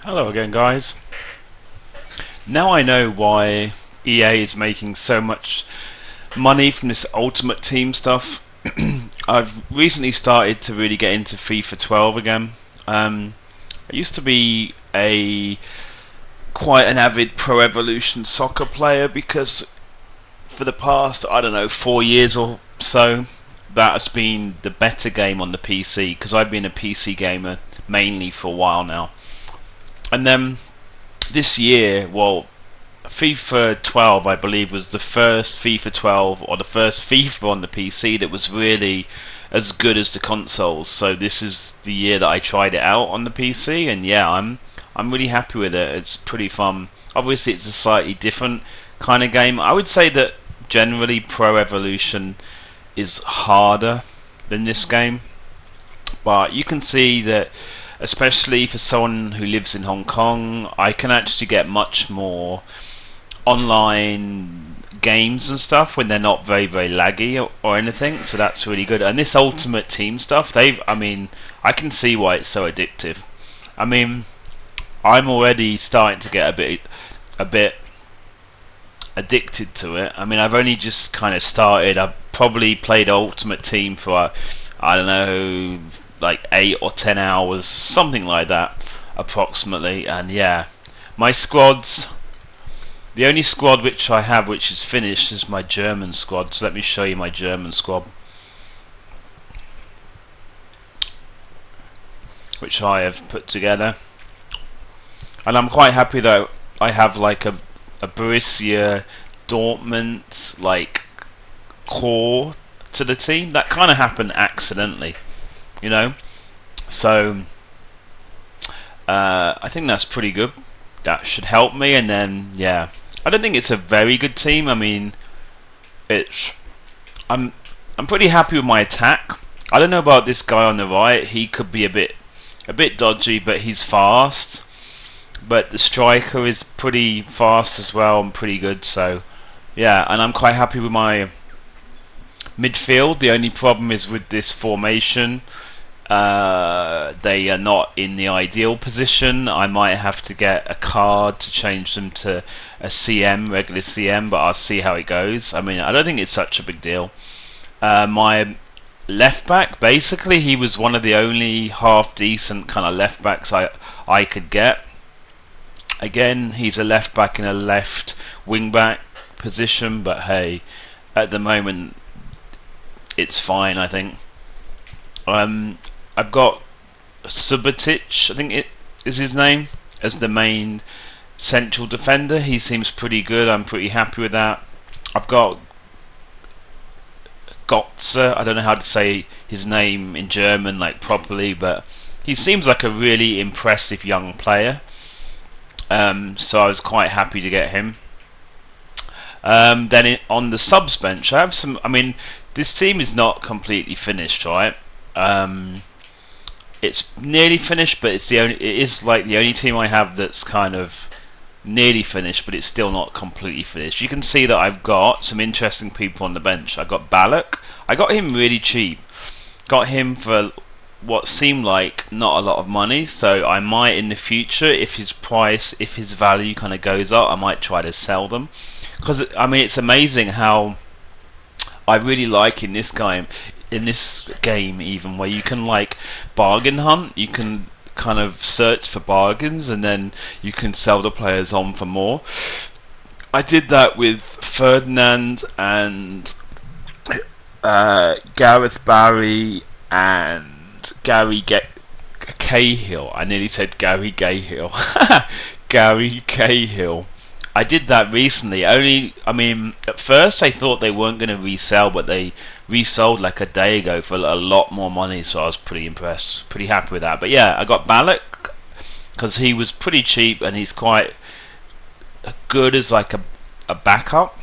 Hello again, guys. Now I know why EA is making so much money from this Ultimate Team stuff. I've recently started to really get into FIFA 12 again. I used to be quite an avid Pro Evolution Soccer player because for the past, I don't know, 4 years or so, that has been the better game on the PC because I've been a PC gamer mainly for a while now. And then this year, FIFA 12, I believe, was the first FIFA 12 or the first FIFA on the PC that was really as good as the consoles. So this is the year that I tried it out on the PC, and yeah, I'm really happy with it. It's pretty fun. Obviously, it's a slightly different kind of game. I would say that generally Pro Evolution is harder than this game, but you can see that, especially for someone who lives in Hong Kong, I can actually get much more online games and stuff when they're not very, very laggy or anything, so that's really good. And this Ultimate Team stuff, I can see why it's so addictive. I mean, I'm already starting to get a bit addicted to it. I mean, I've only just kind of started. I've probably played Ultimate Team for, I don't know, like 8 or 10 hours, something like that, approximately. And yeah, my squads, the only squad which I have which is finished is my German squad. So let me show you my German squad, which I have put together. And I'm quite happy that I have like a Borussia Dortmund like core to the team. That kind of happened accidentally, you know. So I think that's pretty good. That should help me. And then yeah, I don't think it's a very good team. I mean, I'm pretty happy with my attack. I don't know about this guy on the right. He could be a bit dodgy, but he's fast. But the striker is pretty fast as well and pretty good. So yeah, and I'm quite happy with my midfield. The only problem is with this formation, they are not in the ideal position. I might have to get a card to change them to a CM, regular CM, but I'll see how it goes. I mean, I don't think it's such a big deal. My left back, basically, he was one of the only half decent kind of left backs I could get. Again, he's a left back in a left wing back position, but hey, at the moment it's fine, I think. I've got Subotic, I think it is his name, as the main central defender. He seems pretty good. I'm pretty happy with that. I've got Gotze. I don't know how to say his name in German like properly, but he seems like a really impressive young player. So I was quite happy to get him. Then on the subs bench, I have some. I mean, this team is not completely finished, right? It's nearly finished, but it is like the only team I have that's kind of nearly finished, but it's still not completely finished. You can see that I've got some interesting people on the bench. I got Ballack. I got him really cheap. Got him for what seemed like not a lot of money, so I might in the future, if his value kind of goes up, I might try to sell them. Because I mean, it's amazing how I really like in this game even, where you can like bargain hunt. You can kind of search for bargains and then you can sell the players on for more. I did that with Ferdinand and Gareth Barry and Gary Cahill. I nearly said Gary Cahill. Gary Cahill. I did that recently. I mean, at first I thought they weren't going to resell, but they resold like a day ago for a lot more money, so I was pretty impressed, pretty happy with that. But yeah, I got Ballack because he was pretty cheap and he's quite good as like a backup.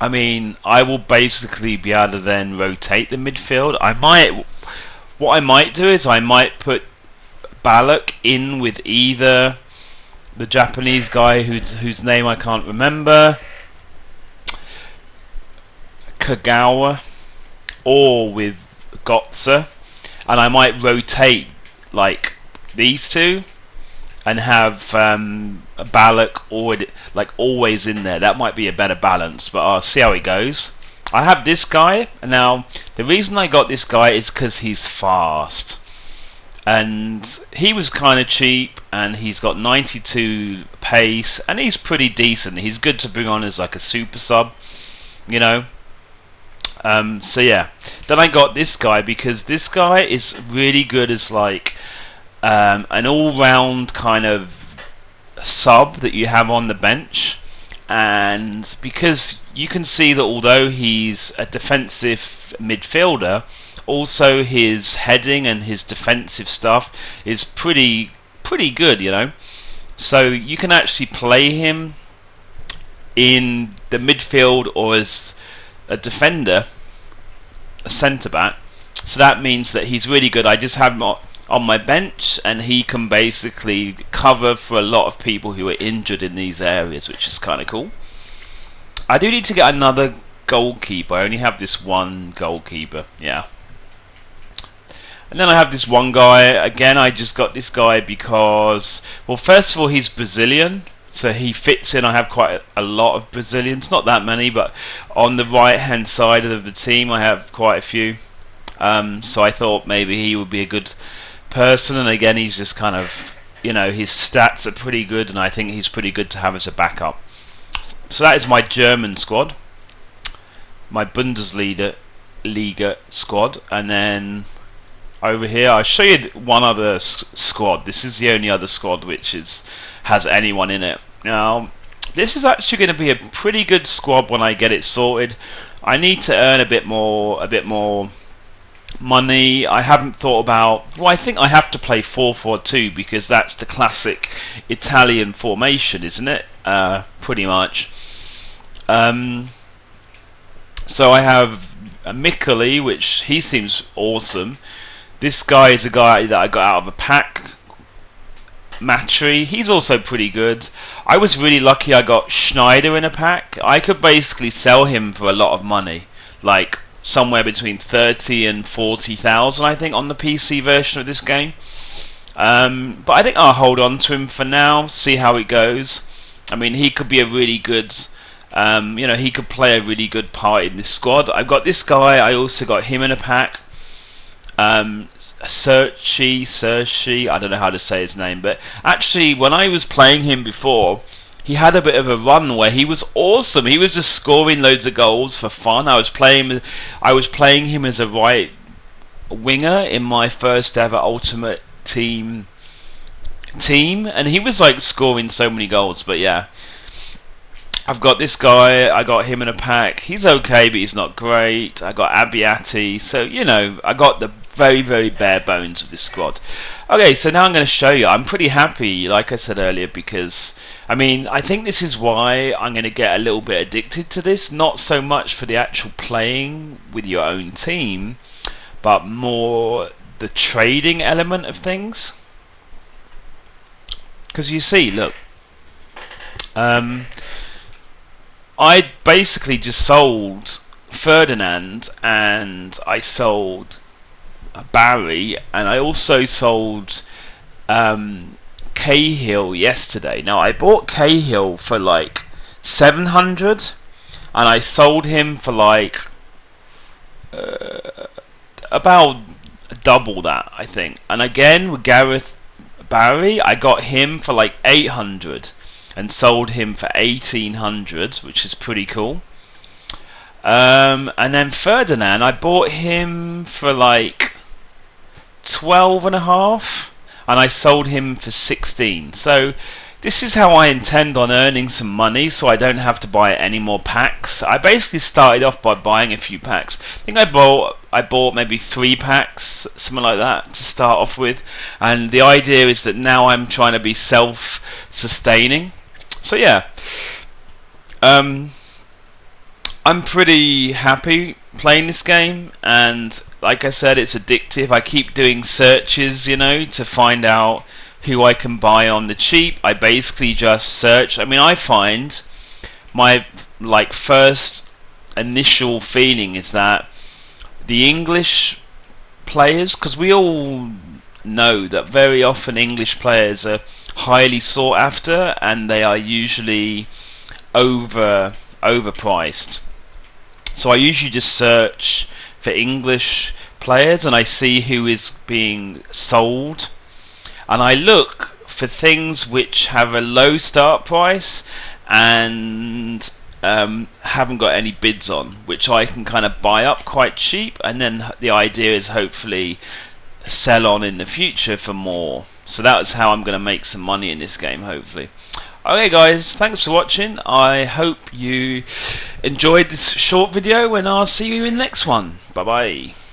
I mean, I will basically be able to then rotate the midfield. What I might do is I might put Ballack in with either the Japanese guy whose name I can't remember, Kagawa, or with Gotze, and I might rotate like these two, and have Balak always in there. That might be a better balance, but I'll see how it goes. I have this guy. Now, the reason I got this guy is because he's fast. And he was kind of cheap, and he's got 92 pace, and he's pretty decent. He's good to bring on as like a super sub, you know. So yeah, then I got this guy because this guy is really good as like an all-round kind of sub that you have on the bench. And because you can see that although he's a defensive midfielder, also his heading and his defensive stuff is pretty good, you know. So you can actually play him in the midfield or as a defender, a centre back. So that means that he's really good. I just have him on my bench, and he can basically cover for a lot of people who are injured in these areas, which is kind of cool. I do need to get another goalkeeper. I only have this one goalkeeper, yeah. And then I have this one guy. Again, I just got this guy because, well, first of all, he's Brazilian, so he fits in. I have quite a lot of Brazilians, not that many, but on the right-hand side of the team, I have quite a few. So I thought maybe he would be a good person, and again, he's just kind of, you know, his stats are pretty good, and I think he's pretty good to have as a backup. So that is my German squad, my Bundesliga squad, and then over here I'll show you one other squad. This is the only other squad which has anyone in it. Now, this is actually going to be a pretty good squad when I get it sorted. I need to earn a bit more money. I haven't thought about. Well, I think I have to play 4-4-2 because that's the classic Italian formation, isn't it? Pretty much. So I have Mikoli, which he seems awesome. This guy is a guy that I got out of a pack. Matry, he's also pretty good. I was really lucky I got Schneider in a pack. I could basically sell him for a lot of money, like somewhere between 30 and 40,000, I think, on the PC version of this game. But I think I'll hold on to him for now, see how it goes. I mean, he could be a really good, he could play a really good part in this squad. I've got this guy, I also got him in a pack. Searchy, I don't know how to say his name, but actually, when I was playing him before, he had a bit of a run where he was awesome. He was just scoring loads of goals for fun. I was playing him as a right winger in my first ever Ultimate Team, and he was like scoring so many goals. But yeah, I've got this guy. I got him in a pack. He's okay, but he's not great. I got Abiati. So, you know, I got the very, very bare bones of this squad. Okay, so now I'm going to show you. I'm pretty happy, like I said earlier, because, I mean, I think this is why I'm going to get a little bit addicted to this. Not so much for the actual playing with your own team, but more the trading element of things. Because you see, look, I basically just sold Ferdinand, and I sold Barry, and I also sold Cahill yesterday. Now, I bought Cahill for like 700, and I sold him for like about double that, I think. And again, with Gareth Barry, I got him for like 800 and sold him for 1800, which is pretty cool. And then Ferdinand, I bought him for like 12.5, and I sold him for 16. So this is how I intend on earning some money, so I don't have to buy any more packs. I basically started off by buying a few packs. I think I bought maybe 3 packs, something like that, to start off with. And the idea is that now I'm trying to be self-sustaining. So yeah, I'm pretty happy playing this game, and like I said, it's addictive. I keep doing searches, you know, to find out who I can buy on the cheap. I basically just search. I mean, I find my first initial feeling is that the English players, because we all know that very often English players are highly sought after, and they are usually overpriced. So I usually just search for English players and I see who is being sold, and I look for things which have a low start price and haven't got any bids on, which I can kind of buy up quite cheap, and then the idea is hopefully sell on in the future for more. So that's how I'm going to make some money in this game, hopefully. Okay guys, thanks for watching. I hope you enjoyed this short video, and I'll see you in the next one. Bye bye.